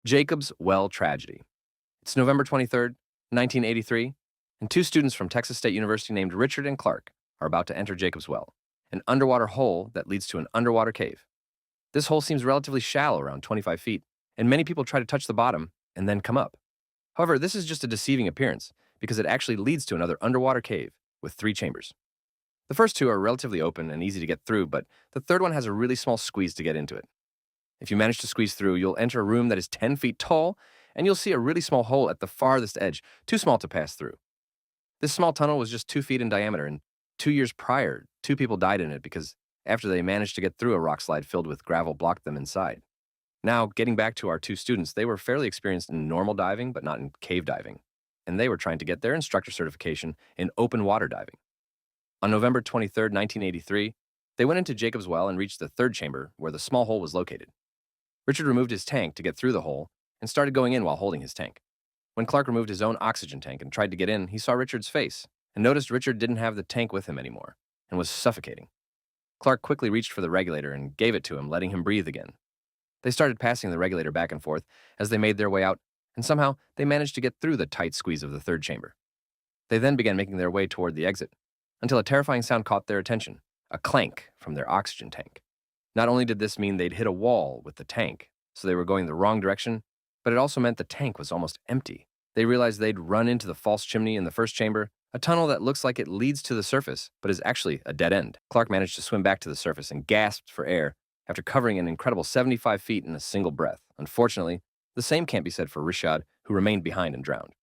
Jacob's Well tragedy. It's November 23rd, 1983, and two students from Texas State University named Richard and Clark are about to enter Jacob's Well, an underwater hole that leads to an underwater cave. This hole seems relatively shallow, around 25 feet, and many people try to touch the bottom and then come up. However, this is just a deceiving appearance because it actually leads to another underwater cave with three chambers. The first two are relatively open and easy to get through, but the third one has a really small squeeze to get into it. If you manage to squeeze through, you'll enter a room that is 10 feet tall, and you'll see a really small hole at the farthest edge, too small to pass through. This small tunnel was just 2 feet in diameter, and 2 years prior, two people died in it because after they managed to get through a rock slide filled with gravel blocked them inside. Now, getting back to our two students, they were fairly experienced in normal diving, but not in cave diving, and they were trying to get their instructor certification in open water diving. On November 23rd, 1983, they went into Jacob's Well and reached the third chamber where the small hole was located. Richard removed his tank to get through the hole and started going in while holding his tank. When Clark removed his own oxygen tank and tried to get in, he saw Richard's face and noticed Richard didn't have the tank with him anymore and was suffocating. Clark quickly reached for the regulator and gave it to him, letting him breathe again. They started passing the regulator back and forth as they made their way out, and somehow they managed to get through the tight squeeze of the third chamber. They then began making their way toward the exit until a terrifying sound caught their attention, a clank from their oxygen tank. Not only did this mean they'd hit a wall with the tank, so they were going the wrong direction, but it also meant the tank was almost empty. They realized they'd run into the false chimney in the first chamber, a tunnel that looks like it leads to the surface, but is actually a dead end. Clark managed to swim back to the surface and gasped for air after covering an incredible 75 feet in a single breath. Unfortunately, the same can't be said for Rishad, who remained behind and drowned.